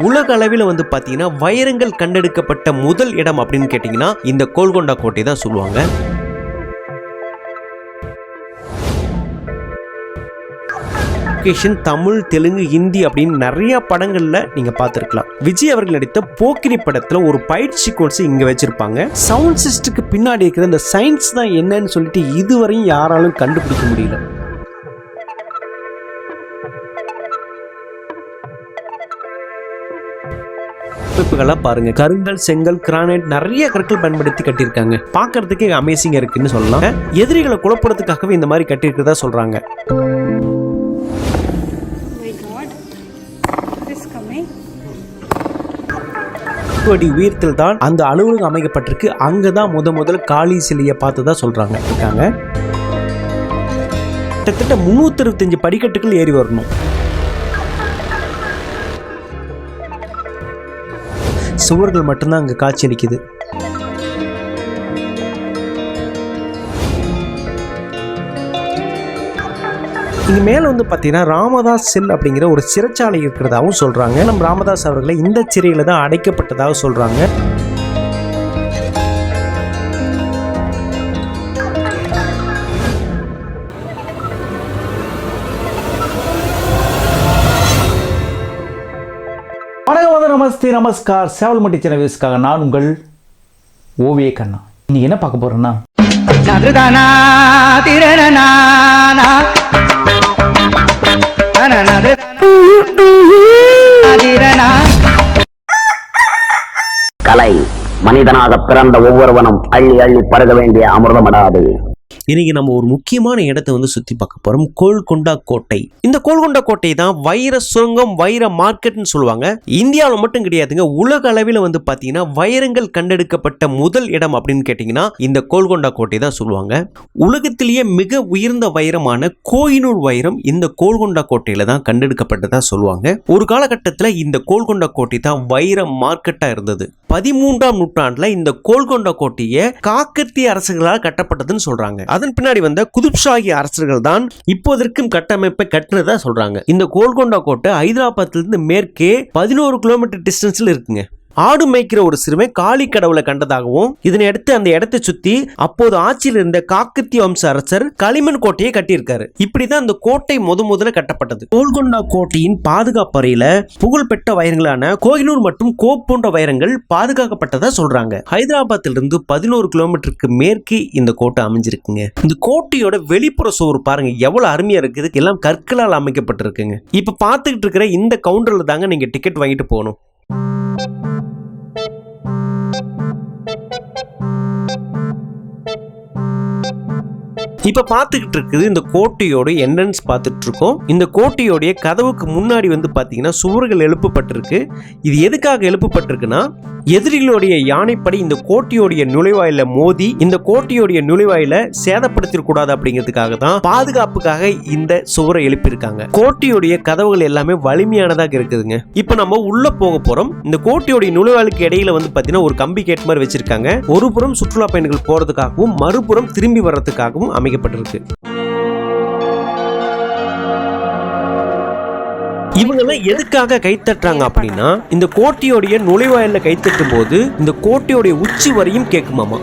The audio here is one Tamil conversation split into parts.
உலக அளவில் வந்து பாத்தீங்கன்னா வைரங்கள் கண்டெடுக்கப்பட்ட முதல் இடம் அப்படின்னு கேட்டீங்கன்னா இந்த கோல்கொண்டா கோட்டை தான் சொல்லுவாங்க. தமிழ், தெலுங்கு, ஹிந்தி அப்படின்னு நிறைய படங்கள்ல நீங்க பார்த்திருக்கலாம். விஜய் அவர்கள் நடித்த போக்கிரி படத்துல ஒரு ஃபைட் சீக்வன்ஸ் இங்க வச்சிருப்பாங்க. சவுண்ட் சிஸ்டத்துக்கு பின்னாடி இருக்கிற இந்த சயின்ஸ் தான் என்னன்னு சொல்லிட்டு இதுவரையும் யாராலும் கண்டுபிடிக்க முடியல. பாருங்க, கருங்கல், செங்கல், கிரானைட் நிறைய கற்கள் பயன்படுத்தி கட்டியிருக்காங்க. பார்க்கிறதுக்கே அமேசிங்கா இருக்குன்னு சொல்லலாம். எதிரிகளை குழப்பறதுக்காகவே இந்த மாதிரி கட்டியிருக்கிறதா சொல்றாங்க. உயரத்தில் தான் அந்த அலுவலகம் அமைக்கப்பட்டிருக்கு. அங்கதான் முதல் காளி சிலையை பார்த்ததா சொல்றாங்க. கிட்டத்தட்ட 365 படிக்கட்டுகள் ஏறி வரணும். சுவர்கள் மட்டும்தான் அங்க காட்சி அளிக்குது. இங்க மேல வந்து பாத்தீங்கன்னா ராமதாஸ் செல் அப்படிங்கிற ஒரு சிறைச்சாலை இருக்கிறதாவும் சொல்றாங்க. நம்ம ராமதாஸ் அவர்களை இந்த சிறையில தான் அடைக்கப்பட்டதாக சொல்றாங்க. வணக்கம், நமஸ்தே, நமஸ்கார். சேவல் முட்டை சேனல்ஸ்க்காக நான் உங்கள் ஓவிய கண்ணா. இன்னைக்கு என்ன பார்க்க போறோம்னா கலை மனிதனாக பிறந்த ஒவ்வொருவனும் அள்ளி அள்ளி பருக வேண்டிய அமிர்தமடாது. இன்னைக்கு நம்ம ஒரு முக்கியமான இடத்தை வந்து சுத்தி பார்க்க போறோம். கோல்கொண்டா கோட்டை. இந்த கோல்கொண்டா கோட்டை தான் வைர சுரங்கம், வைர மார்க்கெட்னு சொல்லுவாங்க. இந்தியாவில் மட்டும் கிடையாதுங்க, உலக அளவில் வந்து பாத்தீங்கன்னா வைரங்கள் கண்டெடுக்கப்பட்ட முதல் இடம் அப்படின்னு கேட்டீங்கன்னா இந்த கோல்கொண்டா கோட்டை தான் சொல்லுவாங்க. உலகத்திலேயே மிக உயர்ந்த வைரமான கோஹினூர் வைரம் இந்த கோல்கொண்டா கோட்டையில தான் கண்டெடுக்கப்பட்டதா சொல்லுவாங்க. ஒரு காலகட்டத்தில் இந்த கோல்கொண்டா கோட்டை தான் வைர மார்க்கெட்டா இருந்தது. 13ஆம் நூற்றாண்டுல இந்த கோல்கொண்டா கோட்டையை காக்கத்திய அரசுகளால் கட்டப்பட்டதுன்னு சொல்றாங்க. அதன் பின்னாடி வந்த குதுப் ஷாஹி அரசர்கள் தான் இப்போதற்கும் கட்டமைப்பை கட்டினதா சொல்றாங்க. இந்த கோல்கொண்டா கோட்டை ஹைதராபாத்ல இருந்து மேற்கே 11 கிலோமீட்டர் டிஸ்டன்ஸ்ல இருக்குங்க. ஆடு மேய்க்கிற ஒரு சிறுவன் காளி கடவுளை கண்டதாகவும் இதனை அடுத்து அந்த இடத்தை சுத்தி அப்போது ஆட்சியில் இருந்த காக்கத்திய வம்ச அரசர் களிமண் கோட்டையை கட்டியிருக்காரு. இப்படிதான் இந்த கோட்டை முதல்ல கட்டப்பட்டது. கோல்கொண்டா கோட்டையின் பாதுகாப்பு அறையில புகழ்பெற்ற வைரங்களான கோஹினூர் மற்றும் கோப் போன்ற வைரங்கள் பாதுகாக்கப்பட்டதா சொல்றாங்க. ஹைதராபாத்ல இருந்து 11 கிலோமீட்டருக்கு மேற்கு இந்த கோட்டை அமைஞ்சிருக்குங்க. இந்த கோட்டையோட வெளிப்புற சுவர் பாருங்க எவ்வளவு அருமையா இருக்குது. எல்லாம் கற்களால் அமைக்கப்பட்டிருக்குங்க. இப்ப பாத்துக்கிட்டு இருக்கிற இந்த கவுண்டர்ல தாங்க நீங்க டிக்கெட் வாங்கிட்டு போகணும். இப்ப பாத்துக்கிட்டு இருக்குது இந்த கோட்டையோட என்ட்ரன்ஸ் பார்த்துட்டு இருக்கோம். இந்த கோட்டையோடைய கதவுக்கு முன்னாடி வந்து பாத்தீங்கன்னா சுவர்கள் எழுப்பப்பட்டிருக்கு. இது எதுக்காக எழுப்பப்பட்டிருக்குன்னா எதிரிகளுடைய யானைப்படை இந்த கோட்டையோடைய நுழைவாயில மோதி இந்த கோட்டையோடைய நுழைவாயில சேதப்படுத்திடக்கூடாது அப்படிங்கிறதுக்காக தான், பாதுகாப்புக்காக இந்த சுவரை எழுப்பியிருக்காங்க. கோட்டையோடைய கதவுகள் எல்லாமே வலிமையானதாக இருக்குதுங்க. இப்ப நம்ம உள்ள போக போறோம். இந்த கோட்டையோடைய நுழைவாயிலுக்கு இடையில வந்து பாத்தீங்கன்னா ஒரு கம்பி கேட் மாதிரி வச்சிருக்காங்க. ஒரு புறம் சுற்றுலா பயணிகள் போறதுக்காகவும் மறுபுறம் திரும்பி வர்றதுக்காகவும் அமைக்கப்பட்டிருக்கு. இவங்கெல்லாம் எதுக்காக கைத்தட்டுறாங்க அப்படின்னா இந்த கோட்டையோடைய நுழைவாயில கைத்தட்டும் போது இந்த கோட்டையோடைய உச்சி வரையும் கேட்குமாமா.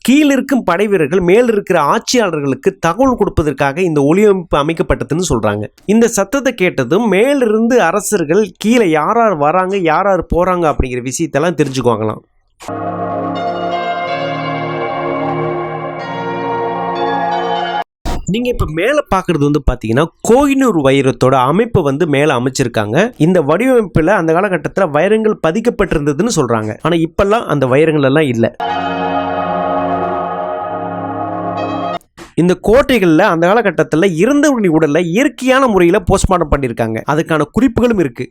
கீழ் இருக்கும் படை வீரர்கள் மேல் இருக்கிற ஆட்சியாளர்களுக்கு தகவல் கொடுப்பதற்காக இந்த ஒலியமைப்பு அமைக்கப்பட்டதுன்னு சொல்றாங்க. இந்த சத்தத்தை கேட்டதும் மேலிருந்து அரசர்கள் கீழே யார் யார் வராங்க யார் யார் போறாங்க அப்படிங்கிற விஷயத்தெல்லாம் தெரிஞ்சுக்குவாங்களாம். நீங்க இப்ப மேல பாக்குறது வந்து பாத்தீங்கன்னா கோஹினூர் வைரத்தோட அமைப்பு வந்து மேல அமைச்சிருக்காங்க. இந்த வடிவமைப்புல அந்த காலகட்டத்தில் வைரங்கள் பதிக்கப்பட்டிருந்ததுன்னு சொல்றாங்க. ஆனா இப்பெல்லாம் அந்த வைரங்கள் எல்லாம் இல்ல. இந்த கோட்டைகள்ல அந்த காலகட்டத்தில் இறந்தவர்களின் உடல்ல இயற்கையான முறையில போஸ்ட்மார்ட்டம் பண்ணியிருக்காங்க. அதுக்கான குறிப்புகளும் இருக்கு.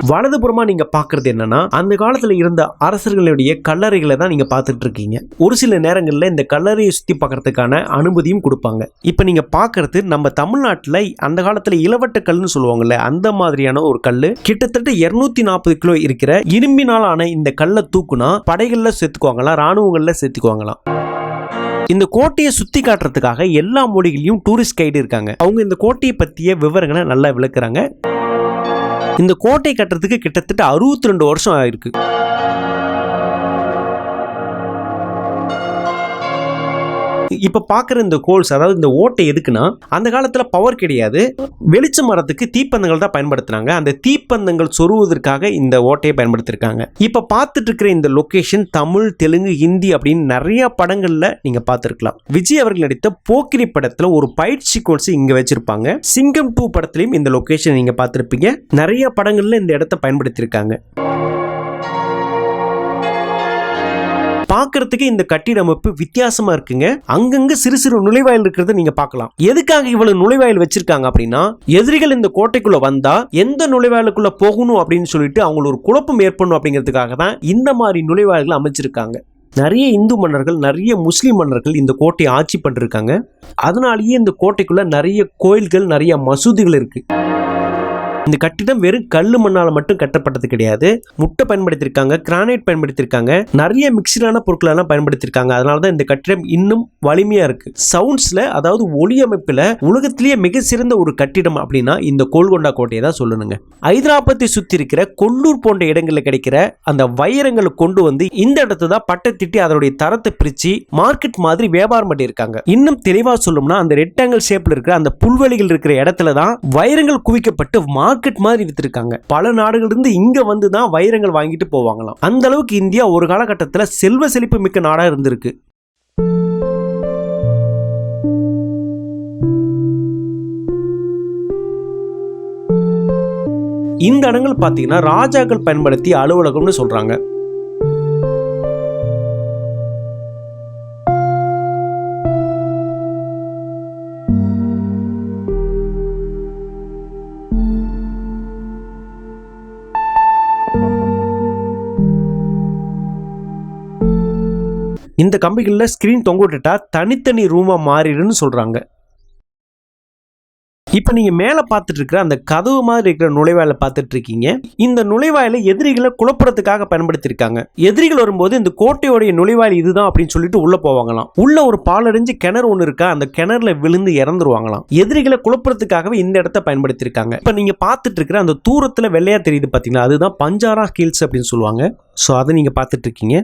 வலதுபுறமா நீங்க பாக்குறது என்னன்னா அந்த காலத்துல இருந்த அரசர்களுடைய கல்லறைகளை தான் நீங்க பார்த்துட்டு இருக்கீங்க. ஒரு சில நேரங்கள்ல இந்த கல்லறையை சுத்தி பார்க்கறதுக்கான அனுமதியும் கொடுப்பாங்க. இப்ப நீங்க பாக்குறது நம்ம தமிழ்நாட்டுல அந்த காலத்துல இளவட்ட கல்னு சொல்லுவாங்கல்ல, அந்த மாதிரியான ஒரு கல்லு. கிட்டத்தட்ட 240 கிலோ இருக்கிற இரும்பினால் ஆன இந்த கல்லை தூக்குனா படைகள்ல சேர்த்துக்குவாங்களாம், ராணுவங்கள்ல சேர்த்துக்குவாங்களாம். இந்த கோட்டையை சுத்தி காட்டுறதுக்காக எல்லா மொழிகளையும் டூரிஸ்ட் கைடு இருக்காங்க. அவங்க இந்த கோட்டையை பத்திய விவரங்களை நல்லா விளக்குறாங்க. இந்த கோட்டை கட்டுறதுக்கு கிட்டத்தட்ட 62 வருஷம் ஆயிருக்கு. இப்ப பாக்குற இந்த கோல்ஸ், அதாவது இந்த ஓட்டை எதுக்குன்னா, அந்த காலத்துல பவர் கிடையாது, வெளிச்சம் மரத்துக்கு தீப்பந்தங்கள் தான் பயன்படுத்தினாங்க. அந்த தீப்பந்தங்கள் சொருவதற்காக இந்த ஓட்டையை பயன்படுத்திருக்காங்க. இப்ப பார்த்துட்டு இருக்கிற இந்த லொகேஷன் தமிழ், தெலுங்கு, ஹிந்தி அப்படின்னு நிறைய படங்கள்ல நீங்க பார்த்திருக்கலாம். விஜய் அவர்கள் நடித்த போக்கிரி படத்துல ஒரு ஃபைட் சீக்வன்ஸ் இங்க வச்சிருப்பாங்க. சிங்கம் 2 படத்திலையும் இந்த லொகேஷன் நீங்க பார்த்திருப்பீங்க. நிறைய படங்கள்ல இந்த இடத்தை பயன்படுத்தியிருக்காங்க. பார்க்கறதுக்கு இந்த கட்டிட அமைப்பு வித்தியாசமா இருக்குங்க. அங்கங்க சிறு சிறு நுழைவாயில் இருக்கிறத நீங்க பார்க்கலாம். எதுக்காக இவ்வளவு நுழைவாயில் வச்சிருக்காங்க அப்படின்னா, எதிரிகள் இந்த கோட்டைக்குள்ள வந்தா எந்த நுழைவாயிலுக்குள்ள போகணும் அப்படின்னு சொல்லிட்டு அவங்களுக்கு ஒரு குழப்பம் ஏற்படணும் அப்படிங்கிறதுக்காக தான் இந்த மாதிரி நுழைவாயில்கள் அமைச்சிருக்காங்க. நிறைய இந்து மன்னர்கள், நிறைய முஸ்லிம் மன்னர்கள் இந்த கோட்டையை ஆட்சி பண்ணிருக்காங்க. அதனாலேயே இந்த கோட்டைக்குள்ள நிறைய கோயில்கள், நிறைய மசூதிகள் இருக்கு. இந்த கட்டிடம் வெறும் கல்லு மண்ணால மட்டும் கட்டப்பட்டது கிடையாது. முட்டை பயன்படுத்தியிருக்காங்க, கிரானைட் பயன்படுத்தியிருக்காங்க, நிறைய மிக்சரான பொருட்கள் எல்லாம் பயன்படுத்தியிருக்காங்க. அதனாலதான் இந்த கட்டிடம் இன்னும் வலிமையா இருக்கு. சவுண்ட்ஸ்ல, அதாவது ஒலி அமைப்புல உலகத்திலேயே மிக சிறந்த ஒரு கட்டிடம் அப்படின்னா இந்த கோல்கொண்டா கோட்டையை தான் சொல்லணுங்க. ஹைதராபாத்தை சுத்தி இருக்கிற கொல்லூர் போன்ற இடங்களில் கிடைக்கிற அந்த வைரங்களை கொண்டு வந்து இந்த இடத்தை தான் பட்டை திட்டி அதனுடைய தரத்தை பிரிச்சு மார்க்கெட் மாதிரி வியாபாரம் பண்ணியிருக்காங்க. இன்னும் தெளிவா சொல்லணும்னா, அந்த ரெக்டாங்கிள் ஷேப்ல இருக்கிற அந்த புல்வெளிகள் இருக்கிற இடத்துல தான் வைரங்கள் குவிக்கப்பட்டு மார்க்கெட் மாதிரி வித்திருக்காங்க. பல நாடுகள் இருந்து இங்க வந்து தான் வைரங்கள் வாங்கிட்டு போவாங்களாம். அந்த அளவுக்கு இந்தியா ஒரு காலகட்டத்தில் செல்வ செழிப்பு மிக்க நாடா இருந்திருக்கு. இந்த இடங்கள் பாத்தீங்கன்னா ராஜாக்கள் பயன்படுத்திய அலுவலகம்னு சொல்றாங்க. இந்த கம்பிகளில் ஸ்கிரீன் தொங்கிட்டா தனித்தனி ரூமா மாறிடுன்னு சொல்றாங்க. இப்ப நீங்க மேல பார்த்துட்டு இருக்கிற அந்த கதவு மாதிரி இருக்கிற நுழைவாயில பார்த்துட்டு இருக்கீங்க. இந்த நுழைவாயில எதிரிகளை குழப்பறதுக்காக பயன்படுத்தியிருக்காங்க. எதிரிகள் வரும்போது இந்த கோட்டையோடைய நுழைவாயில் இதுதான் அப்படின்னு சொல்லிட்டு உள்ள போவாங்களாம். உள்ள ஒரு பாலடைஞ்சு கிணறு ஒன்று இருக்கா, அந்த கிணறுல விழுந்து இறந்துருவாங்களாம். எதிரிகளை குழப்பறதுக்காகவே இந்த இடத்தை பயன்படுத்தியிருக்காங்க. இப்ப நீங்க பார்த்துட்டு இருக்கிற அந்த தூரத்துல வெள்ளையா தெரியுது பாத்தீங்கன்னா, அதுதான் பஞ்சாரா ஹில்ஸ் அப்படின்னு சொல்லுவாங்க. ஸோ அதை நீங்க பார்த்துட்டு இருக்கீங்க.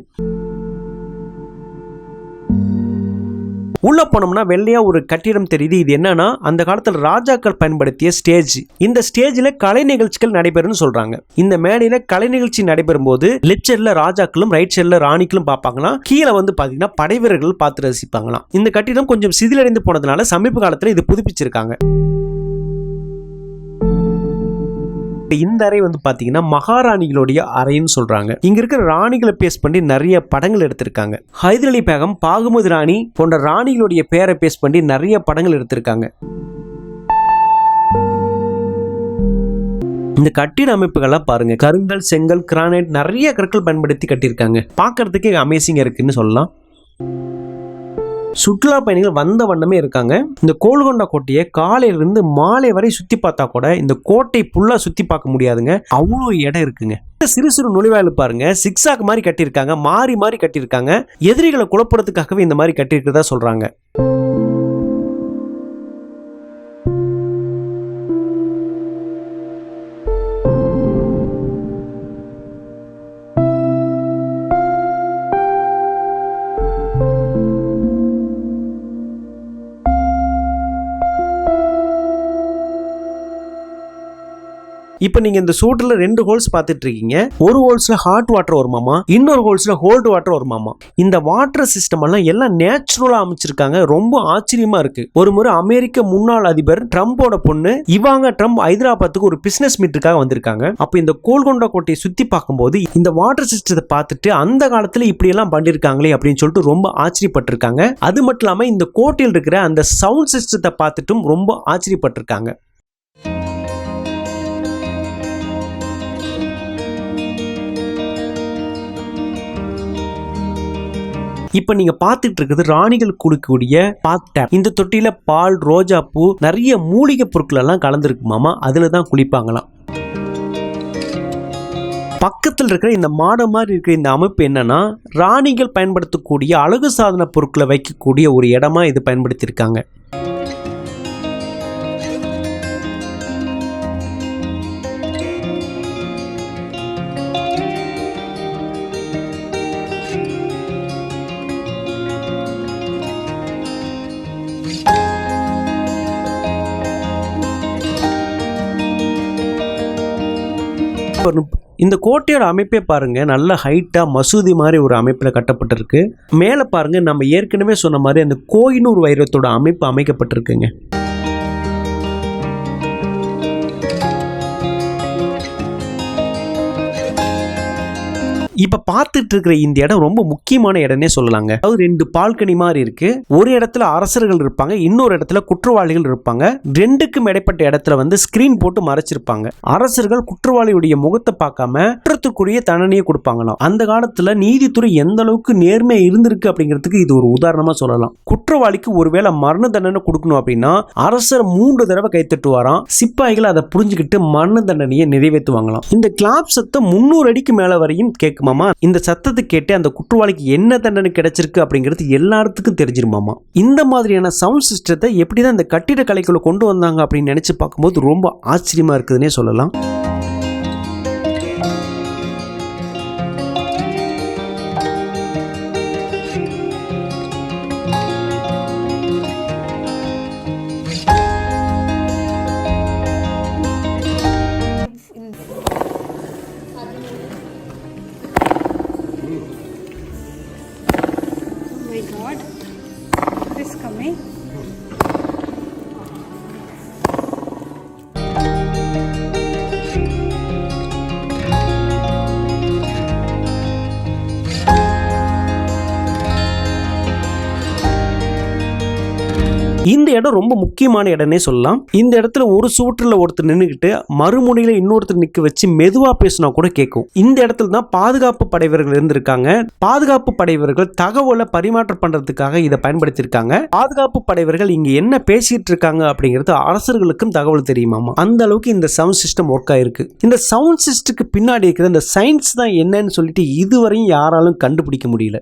உள்ள போனோம்னா வெள்ளையா ஒரு கட்டிடம் தெரியுது. இது என்னன்னா, அந்த காலத்துல ராஜாக்கள் பயன்படுத்திய ஸ்டேஜ். இந்த ஸ்டேஜ்ல கலை நிகழ்ச்சிகள் நடைபெறும்னு சொல்றாங்க. இந்த மேடையில கலை நிகழ்ச்சி நடைபெறும் போது லெஃப்ட் சைட்ல ராஜாக்களும் ரைட் சைட்ல ராணிகளும் பார்ப்பாங்களாம். கீழே வந்து பாத்தீங்கன்னா படைவீரர்கள் பார்த்து ரசிப்பாங்களாம். இந்த கட்டிடம் கொஞ்சம் சிதிலடைந்து போனதுனால சமீப காலத்துல இது புதுப்பிச்சிருக்காங்க. இந்த அறை வந்து பாத்தீங்கன்னா மகாராணிகளுடைய அறைன்னு சொல்றாங்க. இங்க இருக்கிற ராணிகளை பேஸ் பண்ணி நிறைய படங்கள் எடுத்திருக்காங்க. ஹைதர் அலி பேகம், பாகுமதி ராணி போன்ற ராணிகளுடைய பேரை பேஸ் பண்ணி நிறைய படங்கள் எடுத்திருக்காங்க. இந்த கட்டிட அமைப்புகள்லாம் பாருங்க, கருங்கல், செங்கல், கிரானைட் நிறைய கற்கள் பயன்படுத்தி கட்டியிருக்காங்க. பார்க்கறதுக்கே அமேசிங்கா இருக்குன்னு சொல்லலாம். சுற்றுலா பயணிகள் வந்த வண்ணமே இருக்காங்க. இந்த கோல்கொண்டா கோட்டையை காலையிலிருந்து மாலை வரை சுத்தி பார்த்தா கூட இந்த கோட்டை ஃபுல்லா சுத்தி பார்க்க முடியாதுங்க. அவ்வளோ இடம் இருக்குங்க. சிறு சிறு நுழைவாயில் பாருங்க, சிக்ஸாக் மாதிரி கட்டியிருக்காங்க, மாறி மாறி கட்டியிருக்காங்க. எதிரிகளை குழப்பறதுக்காகவே இந்த மாதிரி கட்டியிருக்கிறதா சொல்றாங்க. இப்போ நீங்க இந்த சூட்ல 2 ஹோல்ஸ் பார்த்துட்டு இருக்கீங்க. ஒரு ஹோல்ஸ்ல ஹாட் வாட்டர் வருமாமா, இன்னொரு ஹோல்ஸ்ல கோல்ட் வாட்டர் வருமாமா. இந்த வாட்டர் சிஸ்டம் எல்லாம் நேச்சுரலா அமைச்சிருக்காங்க. ரொம்ப ஆச்சரியமா இருக்கு. ஒரு முறை அமெரிக்க முன்னாள் அதிபர் ட்ரம்போட பொண்ணு இவாங்கா ட்ரம்ப் ஹைதராபாத்துக்கு ஒரு பிசினஸ் மீட்டுக்காக வந்திருக்காங்க. அப்ப இந்த கோல்கொண்டா கோட்டையை சுத்தி பார்க்கும்போது இந்த வாட்டர் சிஸ்டத்தை பார்த்துட்டு அந்த காலத்துல இப்படி எல்லாம் பண்ணிருக்காங்களே அப்படின்னு சொல்லிட்டு ரொம்ப ஆச்சரியப்பட்டிருக்காங்க. அது மட்டும் இல்லாம இந்த கோட்டையில் இருக்கிற அந்த சவுண்ட் சிஸ்டத்தை பார்த்துட்டும் ரொம்ப ஆச்சரியப்பட்டிருக்காங்க. இப்ப நீங்க பார்த்துட்டு இருக்கிறது ராணிகள் குளிக்கக்கூடிய பாத் டேப். இந்த தொட்டியில பால், ரோஜா பூ, நிறைய மூலிகை பொருட்கள் எல்லாம் கலந்துருக்குமாமா. அதுல தான் குளிப்பாங்களாம். பக்கத்தில் இருக்கிற இந்த மாடம் மாதிரி இருக்கிற இந்த அமைப்பு என்னன்னா, ராணிகள் பயன்படுத்தக்கூடிய அழகு சாதன பொருட்களை வைக்கக்கூடிய ஒரு இடமா இது பயன்படுத்தியிருக்காங்க. இந்த கோட்டையோட அமைப்பே பாருங்க, நல்ல ஹைட்டா மசூதி மாதிரி ஒரு அமைப்புல கட்டப்பட்டிருக்கு. மேல பாருங்க, நம்ம ஏற்கனவே சொன்ன மாதிரி அந்த கோயினூர் வைரத்தோட அமைப்பு அமைக்கப்பட்டிருக்குங்க. இப்ப பார்த்துட்டு இருக்கிற இந்த இடம் ரொம்ப முக்கியமான இடம்னே சொல்லலாங்க. அதாவது 2 பால்கனி மாதிரி இருக்கு. ஒரு இடத்துல அரசர்கள் இருப்பாங்க, இன்னொரு இடத்துல குற்றவாளிகள் இருப்பாங்க. ரெண்டுக்கும் இடைப்பட்ட இடத்துல வந்து ஸ்கிரீன் போட்டு மறைச்சிருப்பாங்க. அரசர்கள் குற்றவாளியுடைய முகத்தை பார்க்காம குற்றத்துக்குரிய தண்டனையை கொடுப்பாங்களாம். அந்த காலத்துல நீதித்துறை எந்த அளவுக்கு நேர்மையா இருந்திருக்கு அப்படிங்கிறதுக்கு இது ஒரு உதாரணமா சொல்லலாம். குற்றவாளிக்கு ஒருவேளை மரண தண்டனை கொடுக்கணும் அப்படின்னா அரசர் 3 தடவை கைத்தட்டுவாராம். சிப்பாய்கள் அதை புரிஞ்சுக்கிட்டு மரண தண்டனையை நிறைவேற்றுவாங்களாம். இந்த கிளாப் சத்தம் 300 அடிக்கு மேல வரையும் கேட்கும். இந்த சத்தத்தை கேட்டு அந்த குற்றவாளிக்கு என்ன தண்டனை கிடைச்சிருக்கு அப்படிங்கிறது எல்லாத்துக்கும் தெரிஞ்சிருமாமா. இந்த மாதிரியான சவுண்ட் சிஸ்டத்தை எப்படிதான் இந்த கட்டிட கலைக்குள்ள கொண்டு வந்தாங்க அப்படின்னு நினைச்சு பார்க்கும்போது ரொம்ப ஆச்சரியமா இருக்குதுன்னே சொல்லலாம். இந்த இடம் ரொம்ப முக்கியமான இடம்னே சொல்லலாம். இந்த இடத்துல ஒரு சுவற்றில் ஒருத்தர் நின்றுக்கிட்டு மறுமுனையில இன்னொருத்தர் நிக்க வச்சு மெதுவா பேசினா கூட கேட்கும். இந்த இடத்துல தான் பாதுகாப்பு படைவர்கள் இருந்திருக்காங்க. பாதுகாப்பு படைவர்கள் தகவலை பரிமாற்றம் பண்றதுக்காக இதை பயன்படுத்தியிருக்காங்க. பாதுகாப்பு படைவர்கள் இங்க என்ன பேசிட்டு இருக்காங்க அப்படிங்கிறது அரசர்களுக்கும் தகவல் தெரியுமாமா. அந்த அளவுக்கு இந்த சவுண்ட் சிஸ்டம் ஒர்க் ஆயிருக்கு. இந்த சவுண்ட் சிஸ்டத்துக்கு பின்னாடி இருக்கிற இந்த சயின்ஸ் தான் என்னன்னு சொல்லிட்டு இதுவரையும் யாராலும் கண்டுபிடிக்க முடியல.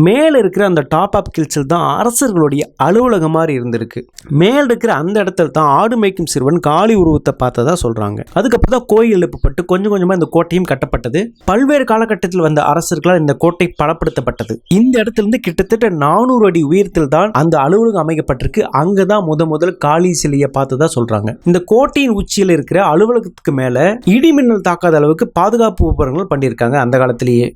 மேலே இருக்கிற அந்த டாப் ஆப் கில்ஸில் தான் அரசர்களுடைய அலுவலகம் மாதிரி இருந்திருக்கு. மேலே இருக்கிற அந்த இடத்துல தான் ஆடு மேய்க்கும் சிறுவன் காளி உருவத்தை பார்த்ததா சொல்றாங்க. அதுக்கப்புறம் தான் கோயில் எழுப்பப்பட்டு கொஞ்சம் கொஞ்சமா இந்த கோட்டையும் கட்டப்பட்டது. பல்வேறு காலகட்டத்தில் வந்த அரசர்களால் இந்த கோட்டை பலப்படுத்தப்பட்டது. இந்த இடத்துல இருந்து கிட்டத்தட்ட 400 அடி உயரத்தில் தான் அந்த அலுவலகம் அமைக்கப்பட்டிருக்கு. அங்கதான் முதல் காளி சிலையை பார்த்ததா சொல்றாங்க. இந்த கோட்டையின் உச்சியில் இருக்கிற அலுவலகத்துக்கு மேல இடிமின்னல் தாக்காத அளவுக்கு பாதுகாப்பு உபகரணங்கள் பண்ணியிருக்காங்க அந்த காலத்திலேயே.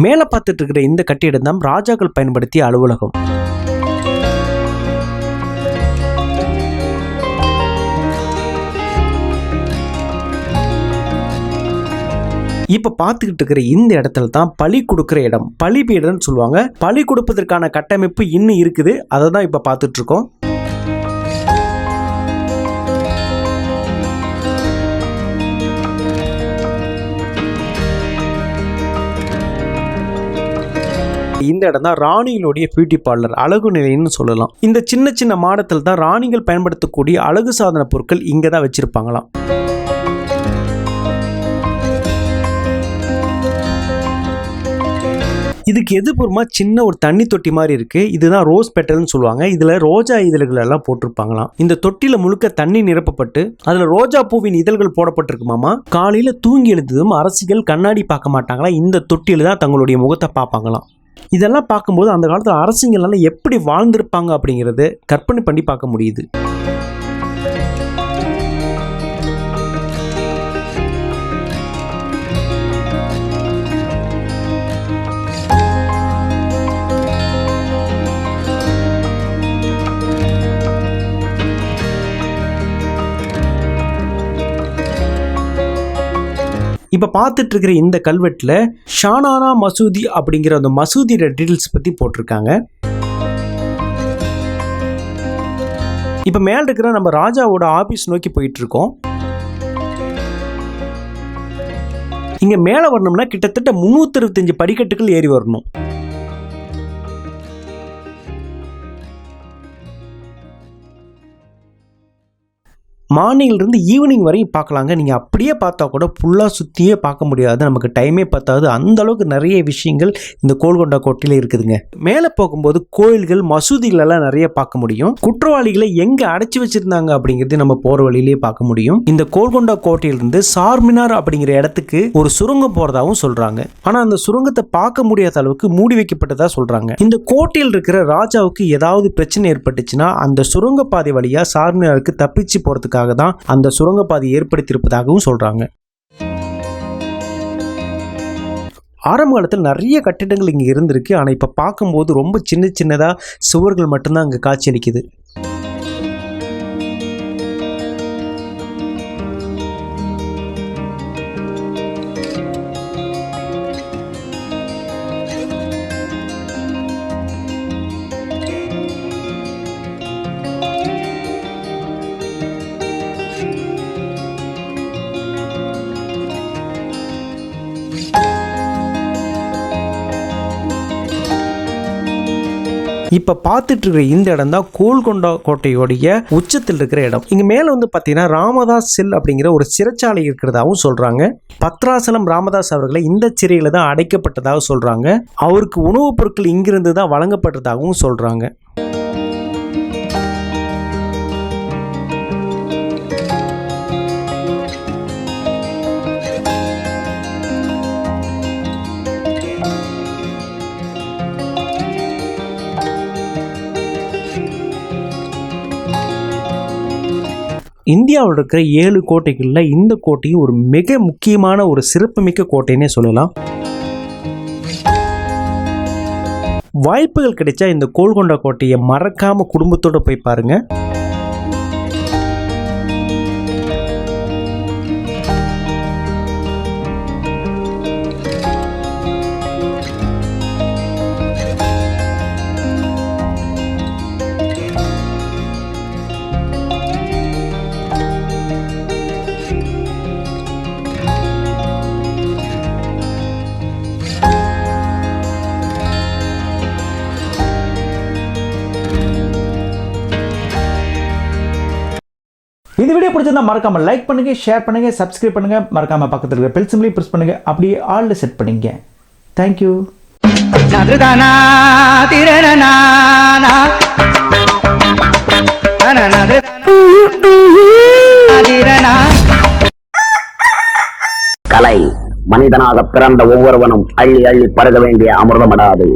மேலே பார்த்துட்டு இருக்கிற இந்த கட்டிடம் தான் ராஜாக்கள் பயன்படுத்திய அலுவலகம். இப்ப பார்த்துக்கிட்டு இருக்கிற இந்த இடத்துல தான் பலி கொடுக்கிற இடம், பலிபீடம்னு சொல்லுவாங்க. பலி கொடுப்பதற்கான கட்டமைப்பு இன்னும் இருக்குது. அதை தான் இப்ப பார்த்துட்டு இருக்கோம். இந்த இடம் தான் ராணிகளுடைய பியூட்டி பார்லர், அழகு நிலையம்னு சொல்லலாம். இந்த சின்ன சின்ன மாடத்தில் தான் ராணிகள் பயன்படுத்தக்கூடிய அழகு சாதன பொருட்கள் இங்க தான் வச்சிருப்பாங்களாம். இதுக்கு எதிர்ப்புறமா சின்ன ஒரு தண்ணி தொட்டி மாதிரி இருக்கு. இதுதான் ரோஸ் பெட்டல்னு சொல்லுவாங்க. இதுல ரோஜா இதழ்கள் எல்லாம் போட்டிருப்பாங்களாம். இந்த தொட்டில முழுக்க தண்ணி நிரப்பப்பட்டு அதுல ரோஜா பூவின் இதழ்கள் போடப்பட்டிருக்குமாமா. காலையில தூங்கி எழுந்ததும் அரசிகள் கண்ணாடி பார்க்க மாட்டாங்களா, இந்த தொட்டில தான் தங்களுடைய முகத்தை பார்ப்பாங்களாம். இதெல்லாம் பார்க்கும்போது அந்த காலத்துல அரசிங்களால எப்படி வாழ்ந்திருப்பாங்க அப்படிங்கறது கற்பனை பண்ணி பார்க்க முடியுது. இப்போ பார்த்துட்டு இருக்கிற இந்த கல்வெட்டில் ஷானானா மசூதி அப்படிங்கிற அந்த மசூதியோட டீட்டெயில்ஸ் பற்றி போட்டிருக்காங்க. இப்போ மேலே இருக்கிற நம்ம ராஜாவோட ஆபீஸ் நோக்கி போயிட்டு இருக்கோம். இங்கே மேலே வரணும்னா கிட்டத்தட்ட 365 படிக்கட்டுகள் ஏறி வரணும். மார்னிங்லேருந்து ஈவினிங் வரையும் பார்க்கலாங்க. நீங்கள் அப்படியே பார்த்தா கூட ஃபுல்லாக சுற்றியே பார்க்க முடியாது, நமக்கு டைமே பத்தாது. அந்த அளவுக்கு நிறைய விஷயங்கள் இந்த கோல்கொண்டா கோட்டையில் இருக்குதுங்க. மேலே போகும்போது கோயில்கள் மசூதிகளெல்லாம் நிறைய பார்க்க முடியும். குற்றவாளிகளை எங்கே அடைச்சி வச்சிருந்தாங்க அப்படிங்கிறது நம்ம போகிற வழியிலேயே பார்க்க முடியும். இந்த கோல்கொண்டா கோட்டையிலிருந்து சார்மினார் அப்படிங்கிற இடத்துக்கு ஒரு சுரங்கம் போகிறதாகவும் சொல்கிறாங்க. ஆனால் அந்த சுரங்கத்தை பார்க்க முடியாத அளவுக்கு மூடி வைக்கப்பட்டதா சொல்கிறாங்க. இந்த கோட்டையில் இருக்கிற ராஜாவுக்கு ஏதாவது பிரச்சனை ஏற்பட்டுச்சுன்னா அந்த சுரங்கப்பாதை வழியாக சார்மினாருக்கு தப்பிச்சு போகிறதுக்காக தான் அந்த சுரங்கப்பாதை ஏற்படுத்தியிருப்பதாகவும் சொல்றாங்க. ஆரம்ப காலத்தில் நிறைய கட்டிடங்கள் இங்கே இருந்திருக்கு. ஆனால் இப்போ பார்க்கும்போது ரொம்ப சின்ன சின்னதாக சுவர்கள் மட்டும்தான் அங்கே காட்சியளிக்குது. இப்போ பார்த்துட்டு இருக்கிற இந்த இடம் தான் கோல்கொண்டா கோட்டையோடைய உச்சத்தில் இருக்கிற இடம். இங்கே மேலே வந்து பார்த்தீங்கன்னா ராமதாஸ் செல் அப்படிங்கிற ஒரு சிறைச்சாலை இருக்கிறதாகவும் சொல்கிறாங்க. பத்ராசலம் ராமதாஸ் அவர்களை இந்த சிறையில் தான் அடைக்கப்பட்டதாக சொல்கிறாங்க. அவருக்கு உணவுப் பொருட்கள் இங்கிருந்து தான் வழங்கப்பட்டதாகவும் சொல்கிறாங்க. இந்தியாவில் இருக்கிற 7 கோட்டைகளில் இந்த கோட்டையும் ஒரு மிக முக்கியமான ஒரு சிறப்புமிக்க கோட்டைன்னே சொல்லலாம். வாய்ப்புகள் கிடைச்சா இந்த கோல்கொண்டா கோட்டையை மறக்காம குடும்பத்தோட போய் பாருங்க. இந்த வீடியோ பிடிச்சிருந்தா மறக்காம லைக் பண்ணுங்க, ஷேர் பண்ணுங்க, சப்ஸ்கிரைப் பண்ணுங்க. மறக்காம பக்கத்துல இருக்க பெல் சிம்பலை பிரஸ் பண்ணுங்க. அப்படியே ஆல்ல செட் பண்ணிங்க. Thank you. கலை மனிதனாக பிறந்த ஒவ்வொருவனும் அள்ளி அள்ளி பருக வேண்டிய அமிர்தமடாது.